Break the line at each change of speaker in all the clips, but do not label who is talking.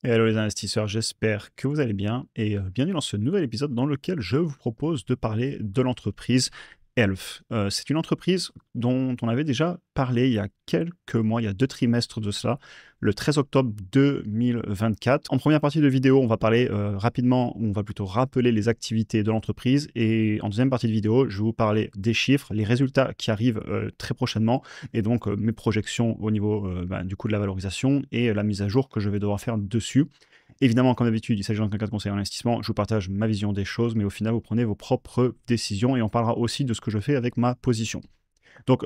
Hello les investisseurs, j'espère que vous allez bien et bienvenue dans ce nouvel épisode dans lequel je vous propose de parler de l'entreprise Elf. C'est une entreprise dont on avait déjà parlé il y a quelques mois, il y a 2 trimestres de cela, le 13 octobre 2024. En première partie de vidéo, on va parler rapidement, on va plutôt rappeler les activités de l'entreprise et en deuxième partie de vidéo, je vais vous parler des chiffres, les résultats qui arrivent très prochainement et donc mes projections au niveau du coup de la valorisation et la mise à jour que je vais devoir faire dessus. Évidemment, comme d'habitude, il s'agit d'un cas de conseil en investissement. Je vous partage ma vision des choses, mais au final, vous prenez vos propres décisions et on parlera aussi de ce que je fais avec ma position. Donc,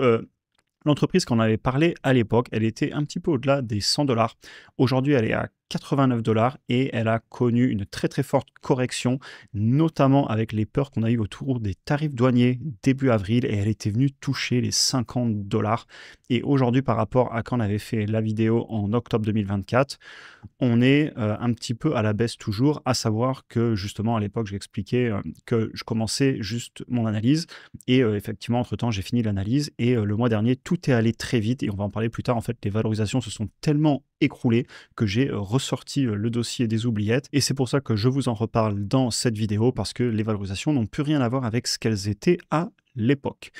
l'entreprise qu'on avait parlé à l'époque, elle était un petit peu au-delà des 100 dollars. Aujourd'hui, elle est à 89 dollars et elle a connu une très très forte correction, notamment avec les peurs qu'on a eues autour des tarifs douaniers début avril et elle était venue toucher les 50 dollars. Et aujourd'hui, par rapport à quand on avait fait la vidéo en octobre 2024, on est un petit peu à la baisse toujours, à savoir que justement à l'époque j'expliquais que je commençais juste mon analyse et effectivement entre-temps j'ai fini l'analyse et le mois dernier tout est allé très vite et on va en parler plus tard. En fait, les valorisations se sont tellement écroulées que j'ai ressorti le dossier des oubliettes et c'est pour ça que je vous en reparle dans cette vidéo parce que les valorisations n'ont plus rien à voir avec ce qu'elles étaient à l'époque.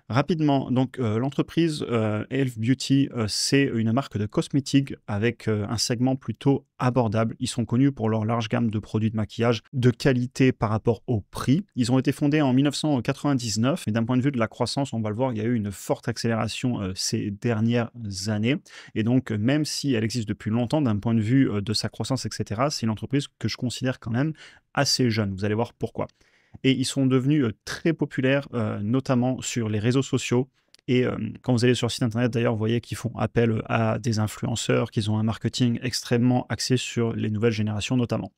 Rapidement, donc l'entreprise Elf Beauty, c'est une marque de cosmétiques avec un segment plutôt abordable. Ils sont connus pour leur large gamme de produits de maquillage de qualité par rapport au prix. Ils ont été fondés en 1999, mais d'un point de vue de la croissance, on va le voir, il y a eu une forte accélération ces dernières années. Et donc, même si elle existe depuis longtemps, d'un point de vue de sa croissance, etc., c'est une entreprise que je considère quand même assez jeune. Vous allez voir pourquoi. Et ils sont devenus très populaires, notamment sur les réseaux sociaux. Et quand vous allez sur le site internet, d'ailleurs, vous voyez qu'ils font appel à des influenceurs, qu'ils ont un marketing extrêmement axé sur les nouvelles générations notamment.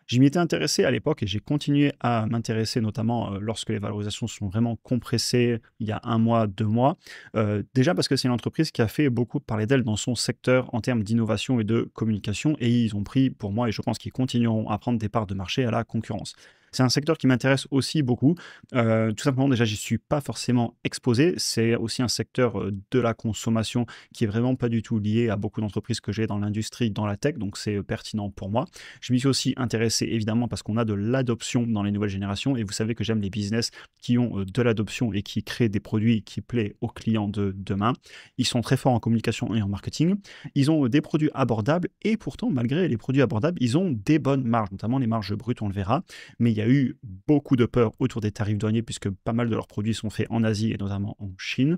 Je m'y étais intéressé à l'époque et j'ai continué à m'intéresser notamment lorsque les valorisations sont vraiment compressées il y a un mois, 2 mois. Déjà parce que c'est une entreprise qui a fait beaucoup parler d'elle dans son secteur en termes d'innovation et de communication et ils ont pris pour moi et je pense qu'ils continueront à prendre des parts de marché à la concurrence. C'est un secteur qui m'intéresse aussi beaucoup. Tout simplement, déjà, j'y suis pas forcément exposé. C'est aussi un secteur de la consommation qui est vraiment pas du tout lié à beaucoup d'entreprises que j'ai dans l'industrie, dans la tech. Donc, c'est pertinent pour moi. Je m'y suis aussi intéressé évidemment parce qu'on a de l'adoption dans les nouvelles générations et vous savez que j'aime les business qui ont de l'adoption et qui créent des produits qui plaisent aux clients de demain. Ils sont très forts en communication et en marketing. Ils ont des produits abordables et pourtant, malgré les produits abordables, ils ont des bonnes marges, notamment les marges brutes, on le verra. Mais il y a eu beaucoup de peur autour des tarifs douaniers puisque pas mal de leurs produits sont faits en Asie et notamment en Chine.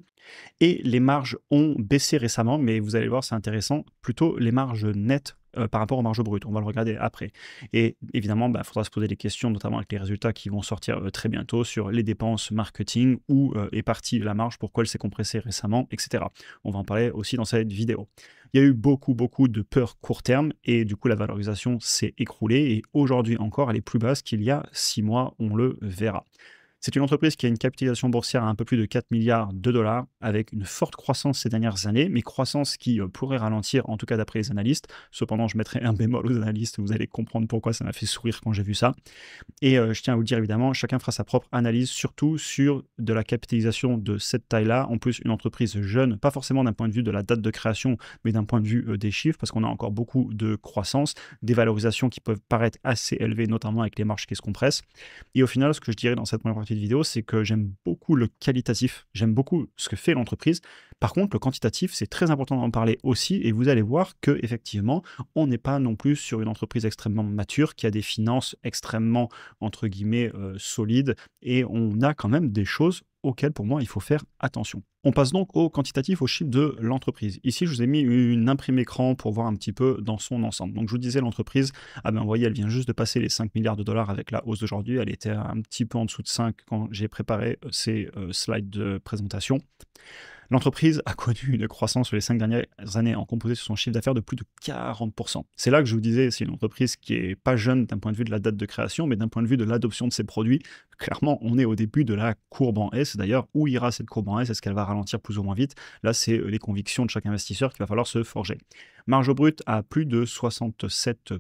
Et les marges ont baissé récemment, mais vous allez voir, c'est intéressant, plutôt les marges nettes par rapport aux marges brutes. On va le regarder après. Et évidemment, il faudra se poser des questions, notamment avec les résultats qui vont sortir très bientôt sur les dépenses marketing, où est partie la marge, pourquoi elle s'est compressée récemment, etc. On va en parler aussi dans cette vidéo. Il y a eu beaucoup de peur court terme et du coup, la valorisation s'est écroulée et aujourd'hui encore, elle est plus basse qu'il y a 6 mois, on le verra. C'est une entreprise qui a une capitalisation boursière à un peu plus de 4 milliards de dollars, avec une forte croissance ces dernières années, mais croissance qui pourrait ralentir, en tout cas d'après les analystes. Cependant, je mettrai un bémol aux analystes, vous allez comprendre pourquoi ça m'a fait sourire quand j'ai vu ça. Et je tiens à vous le dire évidemment, chacun fera sa propre analyse, surtout sur de la capitalisation de cette taille-là. En plus, une entreprise jeune, pas forcément d'un point de vue de la date de création, mais d'un point de vue des chiffres, parce qu'on a encore beaucoup de croissance, des valorisations qui peuvent paraître assez élevées, notamment avec les marges qui se compressent. Et au final, ce que je dirais dans cette première partie de vidéo, c'est que j'aime beaucoup le qualitatif, j'aime beaucoup ce que fait l'entreprise. Par contre, le quantitatif, c'est très important d'en parler aussi, et vous allez voir que effectivement, on n'est pas non plus sur une entreprise extrêmement mature qui a des finances extrêmement entre guillemets solides et on a quand même des choses auxquelles pour moi il faut faire attention. On passe donc au quantitatif, au chiffre de l'entreprise. Ici, je vous ai mis une imprimée écran pour voir un petit peu dans son ensemble. Donc, je vous disais, l'entreprise, vous voyez, elle vient juste de passer les 5 milliards de dollars avec la hausse d'aujourd'hui. Elle était un petit peu en dessous de 5 quand j'ai préparé ces slides de présentation. L'entreprise a connu une croissance sur les 5 dernières années en composé sur son chiffre d'affaires de plus de 40%. C'est là que je vous disais, c'est une entreprise qui n'est pas jeune d'un point de vue de la date de création, mais d'un point de vue de l'adoption de ses produits. Clairement, on est au début de la courbe en S. D'ailleurs, où ira cette courbe en S? Est-ce qu'elle va ralentir plus ou moins vite? Là, c'est les convictions de chaque investisseur qu'il va falloir se forger. Marge brute à plus de 67%.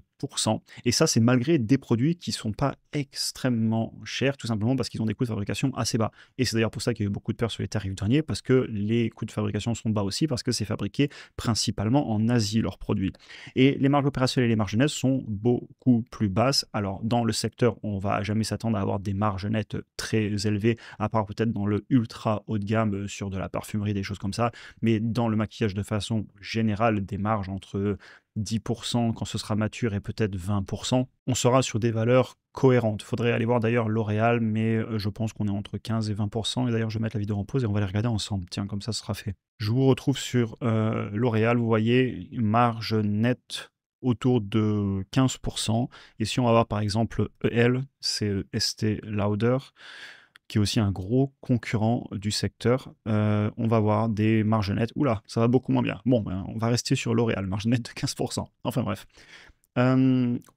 Et ça, c'est malgré des produits qui ne sont pas extrêmement chers, tout simplement parce qu'ils ont des coûts de fabrication assez bas. Et c'est d'ailleurs pour ça qu'il y a eu beaucoup de peur sur les tarifs douaniers, parce que les coûts de fabrication sont bas aussi, parce que c'est fabriqué principalement en Asie, leurs produits. Et les marges opérationnelles et les marges nettes sont beaucoup plus basses. Alors, dans le secteur, on ne va jamais s'attendre à avoir des marges nettes très élevées, à part peut-être dans le ultra haut de gamme sur de la parfumerie, des choses comme ça. Mais dans le maquillage de façon générale, des marges entre 10% quand ce sera mature et peut-être 20%, on sera sur des valeurs cohérentes. Il faudrait aller voir d'ailleurs L'Oréal, mais je pense qu'on est entre 15 et 20%. Et d'ailleurs, je vais mettre la vidéo en pause et on va les regarder ensemble. Tiens, comme ça sera fait. Je vous retrouve sur L'Oréal. Vous voyez, marge nette autour de 15%. Et si on va voir par exemple EL, c'est Estée Lauder, qui est aussi un gros concurrent du secteur, on va voir des marges nettes. Oula, ça va beaucoup moins bien. Bon, ben, on va rester sur L'Oréal, marge nette de 15%. Enfin bref.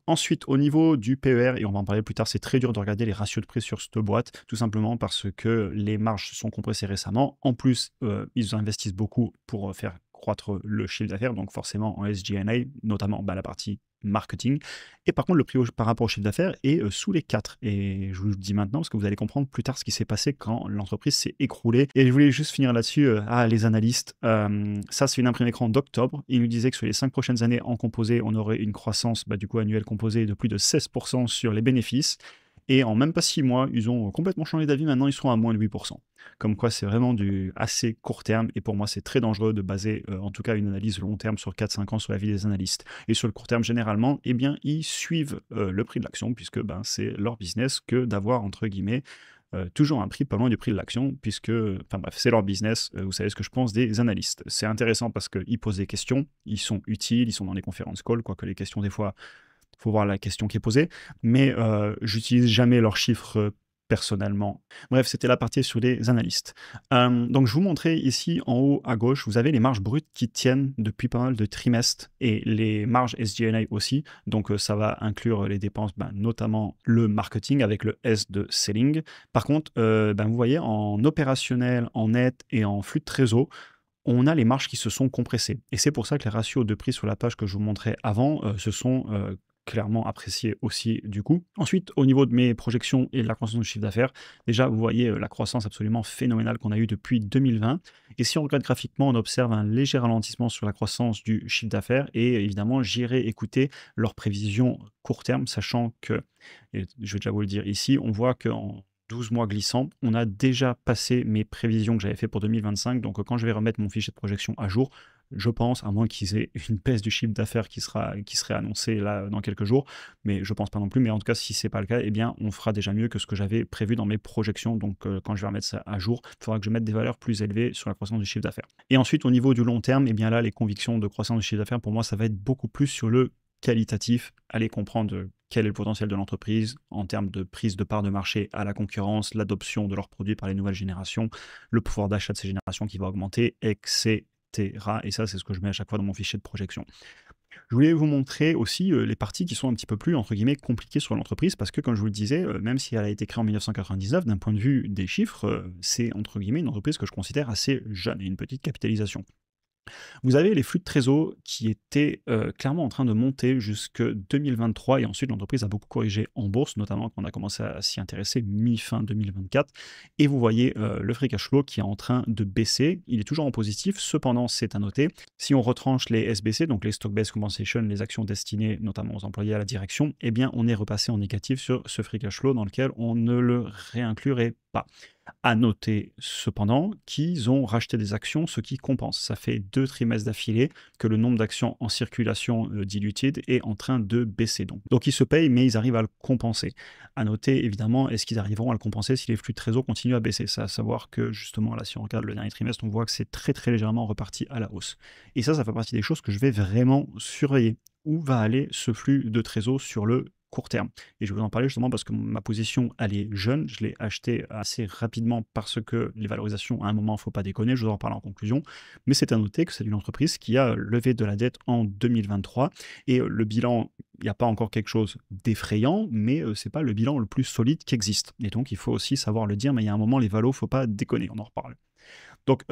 Ensuite, au niveau du PER, et on va en parler plus tard, c'est très dur de regarder les ratios de prix sur cette boîte, tout simplement parce que les marges sont compressées récemment. En plus, ils investissent beaucoup pour faire croître le chiffre d'affaires, donc forcément en SG&A, notamment la partie marketing. Et par contre, le prix par rapport au chiffre d'affaires est sous les 4. Et je vous le dis maintenant parce que vous allez comprendre plus tard ce qui s'est passé quand l'entreprise s'est écroulée. Et je voulais juste finir là-dessus. Les analystes, ça c'est une imprimée écran d'octobre. Ils nous disaient que sur les 5 prochaines années en composé, on aurait une croissance du coup annuelle composée de plus de 16% sur les bénéfices. Et en même pas 6 mois, ils ont complètement changé d'avis. Maintenant, ils sont à moins de 8%. Comme quoi, c'est vraiment du assez court terme. Et pour moi, c'est très dangereux de baser, en tout cas, une analyse long terme sur 4-5 ans sur la vie des analystes. Et sur le court terme, généralement, eh bien, ils suivent le prix de l'action, puisque c'est leur business que d'avoir, entre guillemets, toujours un prix pas loin du prix de l'action, puisque, enfin bref, c'est leur business. Vous savez ce que je pense des analystes. C'est intéressant parce qu'ils posent des questions, ils sont utiles, ils sont dans les conférences call, quoique les questions, des fois, il faut voir la question qui est posée, mais j'utilise jamais leurs chiffres personnellement. Bref, c'était la partie sur les analystes. Donc, je vous montrais ici en haut à gauche, vous avez les marges brutes qui tiennent depuis pas mal de trimestres et les marges SG&A aussi. Donc, ça va inclure les dépenses, notamment le marketing avec le S de selling. Par contre, vous voyez, en opérationnel, en net et en flux de trésor, on a les marges qui se sont compressées. Et c'est pour ça que les ratios de prix sur la page que je vous montrais avant se sont clairement appréciés aussi du coup. Ensuite, au niveau de mes projections et de la croissance du chiffre d'affaires, déjà, vous voyez la croissance absolument phénoménale qu'on a eue depuis 2020. Et si on regarde graphiquement, on observe un léger ralentissement sur la croissance du chiffre d'affaires. Et évidemment, j'irai écouter leurs prévisions court terme, sachant que, et je vais déjà vous le dire ici, on voit qu'en 12 mois glissants, on a déjà passé mes prévisions que j'avais fait pour 2025. Donc, quand je vais remettre mon fichier de projection à jour, je pense, à moins qu'ils aient une baisse du chiffre d'affaires qui serait annoncée là dans quelques jours, mais je pense pas non plus. Mais en tout cas, si c'est pas le cas, eh bien, on fera déjà mieux que ce que j'avais prévu dans mes projections. Donc, quand je vais remettre ça à jour, il faudra que je mette des valeurs plus élevées sur la croissance du chiffre d'affaires. Et ensuite, au niveau du long terme, eh bien là, les convictions de croissance du chiffre d'affaires, pour moi, ça va être beaucoup plus sur le qualitatif, aller comprendre quel est le potentiel de l'entreprise en termes de prise de part de marché à la concurrence, l'adoption de leurs produits par les nouvelles générations, le pouvoir d'achat de ces générations qui va augmenter, etc. Et ça, c'est ce que je mets à chaque fois dans mon fichier de projection. Je voulais vous montrer aussi les parties qui sont un petit peu plus, entre guillemets, compliquées sur l'entreprise, parce que, comme je vous le disais, même si elle a été créée en 1999, d'un point de vue des chiffres, c'est, entre guillemets, une entreprise que je considère assez jeune et une petite capitalisation. Vous avez les flux de trésor qui étaient clairement en train de monter jusque 2023 et ensuite l'entreprise a beaucoup corrigé en bourse, notamment quand on a commencé à s'y intéresser mi-fin 2024. Et vous voyez le free cash flow qui est en train de baisser. Il est toujours en positif, cependant c'est à noter. Si on retranche les SBC, donc les stock-based compensation, les actions destinées notamment aux employés à la direction, eh bien on est repassé en négatif sur ce free cash flow dans lequel on ne le réinclurait pas. À noter cependant qu'ils ont racheté des actions, ce qui compense. Ça fait 2 trimestres d'affilée que le nombre d'actions en circulation diluted est en train de baisser. Donc ils se payent, mais ils arrivent à le compenser. À noter évidemment, est-ce qu'ils arriveront à le compenser si les flux de trésor continuent à baisser? C'est à savoir que justement là, si on regarde le dernier trimestre, on voit que c'est très très légèrement reparti à la hausse. Et ça fait partie des choses que je vais vraiment surveiller. Où va aller ce flux de trésor sur le court terme? Et je vais vous en parler justement parce que ma position, elle est jeune. Je l'ai acheté assez rapidement parce que les valorisations, à un moment, il ne faut pas déconner. Je vous en parle en conclusion. Mais c'est à noter que c'est une entreprise qui a levé de la dette en 2023. Et le bilan, il n'y a pas encore quelque chose d'effrayant, mais ce n'est pas le bilan le plus solide qui existe. Et donc, il faut aussi savoir le dire. Mais il y a un moment, les valos, il ne faut pas déconner. On en reparle. Donc,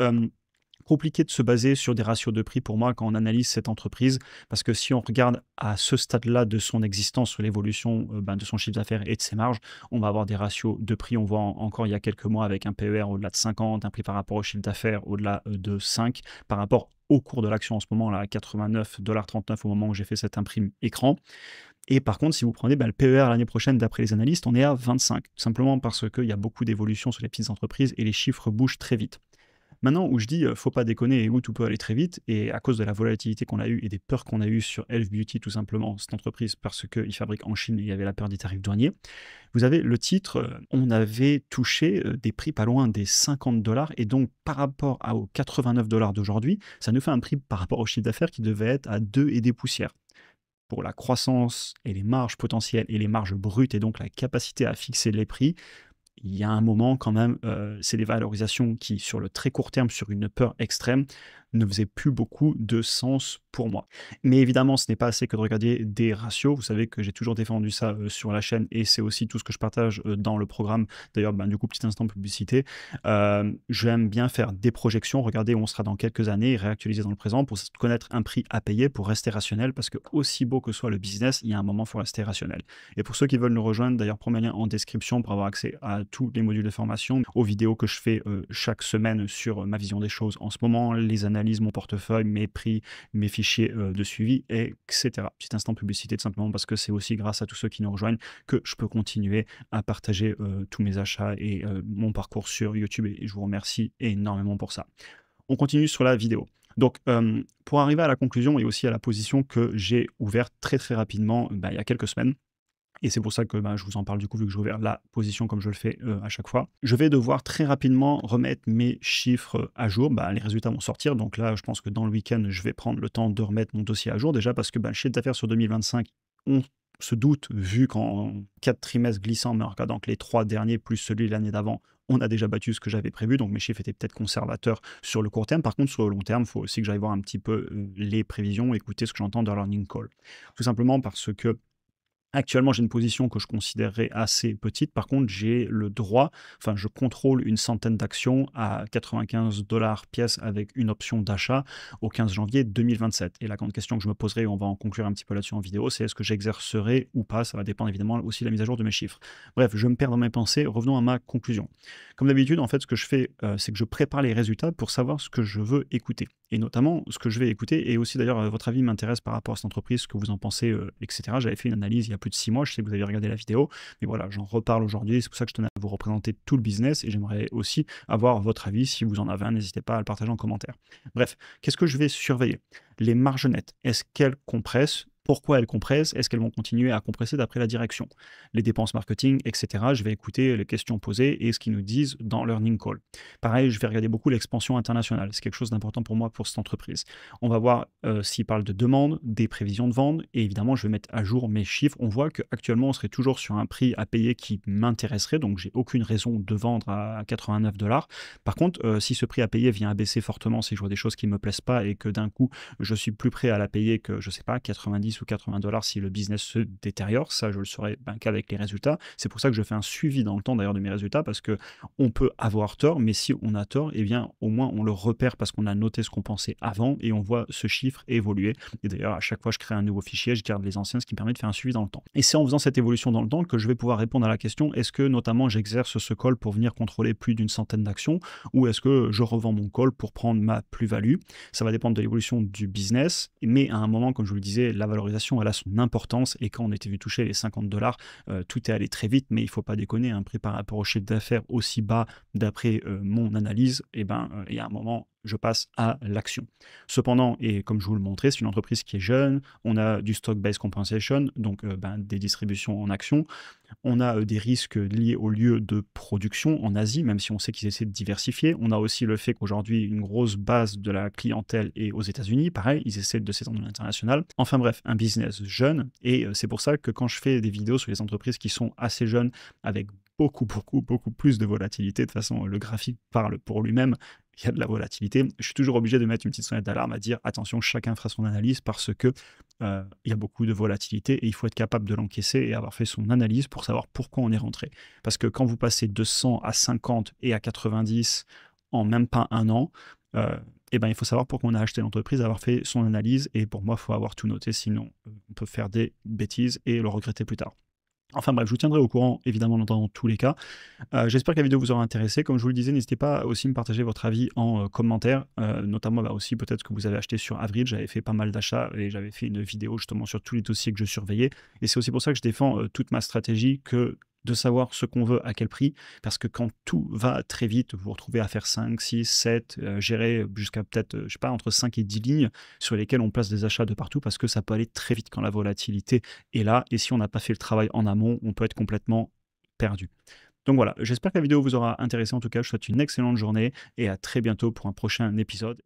compliqué de se baser sur des ratios de prix pour moi quand on analyse cette entreprise, parce que si on regarde à ce stade-là de son existence, sur l'évolution de son chiffre d'affaires et de ses marges, on va avoir des ratios de prix. On voit encore il y a quelques mois avec un PER au-delà de 50, un prix par rapport au chiffre d'affaires au-delà de 5, par rapport au cours de l'action en ce moment, là, à 89,39 $ au moment où j'ai fait cette imprime écran. Et par contre, si vous prenez le PER l'année prochaine, d'après les analystes, on est à 25, simplement parce qu'il y a beaucoup d'évolutions sur les petites entreprises et les chiffres bougent très vite. Maintenant, où je dis faut pas déconner et où tout peut aller très vite, et à cause de la volatilité qu'on a eue et des peurs qu'on a eues sur Elf Beauty, tout simplement, cette entreprise, parce qu'ils fabriquent en Chine et il y avait la peur des tarifs douaniers, vous avez le titre, on avait touché des prix pas loin des 50 $, et donc par rapport aux 89 $ d'aujourd'hui, ça nous fait un prix par rapport au chiffre d'affaires qui devait être à 2 et des poussières. Pour la croissance et les marges potentielles et les marges brutes, et donc la capacité à fixer les prix, il y a un moment quand même, c'est des valorisations qui, sur le très court terme, sur une peur extrême, ne faisaient plus beaucoup de sens pour moi. Mais évidemment, ce n'est pas assez que de regarder des ratios. Vous savez que j'ai toujours défendu ça sur la chaîne, et c'est aussi tout ce que je partage dans le programme. D'ailleurs, du coup, petit instant publicité. J'aime bien faire des projections, regarder où on sera dans quelques années et réactualiser dans le présent pour connaître un prix à payer, pour rester rationnel, parce que aussi beau que soit le business, il y a un moment, il faut rester rationnel. Et pour ceux qui veulent nous rejoindre, d'ailleurs, premier lien en description pour avoir accès à tous les modules de formation, aux vidéos que je fais chaque semaine sur ma vision des choses en ce moment, les analyses, mon portefeuille, mes prix, mes fichiers de suivi, etc. Petit instant publicité, tout simplement parce que c'est aussi grâce à tous ceux qui nous rejoignent que je peux continuer à partager tous mes achats et mon parcours sur YouTube, et je vous remercie énormément pour ça. On continue sur la vidéo. Donc, pour arriver à la conclusion et aussi à la position que j'ai ouverte très très rapidement il y a quelques semaines, et c'est pour ça que je vous en parle du coup, vu que j'ai ouvert la position comme je le fais à chaque fois. Je vais devoir très rapidement remettre mes chiffres à jour. Les résultats vont sortir. Donc là, je pense que dans le week-end, je vais prendre le temps de remettre mon dossier à jour. Déjà parce que le chiffre d'affaires sur 2025, on se doute, vu qu'en 4 trimestres glissants, mais en regardant que les 3 derniers plus celui de l'année d'avant, on a déjà battu ce que j'avais prévu. Donc mes chiffres étaient peut-être conservateurs sur le court terme. Par contre, sur le long terme, il faut aussi que j'aille voir un petit peu les prévisions, écouter ce que j'entends de l'earning call. Tout simplement parce que actuellement, j'ai une position que je considérerais assez petite. Par contre, j'ai le droit, je contrôle une centaine d'actions à 95 $ pièce avec une option d'achat au 15 janvier 2027. Et la grande question que je me poserai, et on va en conclure un petit peu là-dessus en vidéo, c'est est-ce que j'exercerai ou pas. Ça va dépendre évidemment aussi de la mise à jour de mes chiffres. Bref, je me perds dans mes pensées. Revenons à ma conclusion. Comme d'habitude, en fait, ce que je fais, c'est que je prépare les résultats pour savoir ce que je veux écouter. Et notamment, ce que je vais écouter, et aussi d'ailleurs, votre avis m'intéresse par rapport à cette entreprise, ce que vous en pensez, etc. J'avais fait une analyse il y a plus de 6 mois, je sais que vous avez regardé la vidéo, mais voilà, j'en reparle aujourd'hui, c'est pour ça que je tenais à vous représenter tout le business, et j'aimerais aussi avoir votre avis. Si vous en avez un, n'hésitez pas à le partager en commentaire. Bref, qu'est-ce que je vais surveiller? Les marges nettes, est-ce qu'elles compressent? Pourquoi elles compressent? Est-ce qu'elles vont continuer à compresser d'après la direction? Les dépenses marketing, etc. Je vais écouter les questions posées et ce qu'ils nous disent dans l'earning call. Pareil, je vais regarder beaucoup l'expansion internationale. C'est quelque chose d'important pour moi, pour cette entreprise. On va voir s'ils parlent de demande, des prévisions de vente, et évidemment, je vais mettre à jour mes chiffres. On voit qu'actuellement, on serait toujours sur un prix à payer qui m'intéresserait, donc j'ai aucune raison de vendre à 89 $. Par contre, si ce prix à payer vient à baisser fortement, si je vois des choses qui ne me plaisent pas et que d'un coup, je suis plus prêt à la payer que, je sais pas, 90 ou 80 $ si le business se détériore, ça je le saurai qu'avec les résultats. C'est pour ça que je fais un suivi dans le temps d'ailleurs de mes résultats, parce que on peut avoir tort, mais si on a tort, eh bien au moins on le repère parce qu'on a noté ce qu'on pensait avant et on voit ce chiffre évoluer. Et d'ailleurs à chaque fois je crée un nouveau fichier, je garde les anciens, ce qui me permet de faire un suivi dans le temps. Et c'est en faisant cette évolution dans le temps que je vais pouvoir répondre à la question, est-ce que notamment j'exerce ce call pour venir contrôler plus d'une centaine d'actions, ou est-ce que je revends mon call pour prendre ma plus-value? Ça va dépendre de l'évolution du business, mais à un moment, comme je vous le disais, la valorisation elle a son importance, et quand on était vu toucher les 50 $, tout est allé très vite, mais il ne faut pas déconner, un prix par rapport au chiffre d'affaires aussi bas d'après mon analyse, il y a un moment, je passe à l'action. Cependant, et comme je vous le montrais, c'est une entreprise qui est jeune, on a du stock-based compensation, donc des distributions en actions, on a des risques liés au lieu de production en Asie, même si on sait qu'ils essaient de diversifier. On a aussi le fait qu'aujourd'hui, une grosse base de la clientèle est aux États-Unis. Pareil, ils essaient de s'étendre à l'international. Enfin bref, un business jeune. Et c'est pour ça que quand je fais des vidéos sur les entreprises qui sont assez jeunes, avec beaucoup plus de volatilité, de toute façon, le graphique parle pour lui-même, il y a de la volatilité, je suis toujours obligé de mettre une petite sonnette d'alarme à dire attention, chacun fera son analyse, parce que il y a beaucoup de volatilité et il faut être capable de l'encaisser et avoir fait son analyse pour savoir pourquoi on est rentré. Parce que quand vous passez de 100 à 50 et à 90 en même pas un an, eh ben, il faut savoir pourquoi on a acheté l'entreprise, avoir fait son analyse, et pour moi, il faut avoir tout noté, sinon on peut faire des bêtises et le regretter plus tard. Enfin bref, je vous tiendrai au courant, évidemment, dans tous les cas. J'espère que la vidéo vous aura intéressé. Comme je vous le disais, n'hésitez pas aussi à me partager votre avis en commentaire, notamment aussi peut-être que vous avez acheté sur Avril. J'avais fait pas mal d'achats et j'avais fait une vidéo justement sur tous les dossiers que je surveillais. Et c'est aussi pour ça que je défends toute ma stratégie que de savoir ce qu'on veut à quel prix, parce que quand tout va très vite, vous vous retrouvez à faire 5, 6, 7, gérer jusqu'à peut-être, je sais pas, entre 5 et 10 lignes sur lesquelles on place des achats de partout, parce que ça peut aller très vite quand la volatilité est là, et si on n'a pas fait le travail en amont, on peut être complètement perdu. Donc voilà, j'espère que la vidéo vous aura intéressé. En tout cas, je vous souhaite une excellente journée et à très bientôt pour un prochain épisode.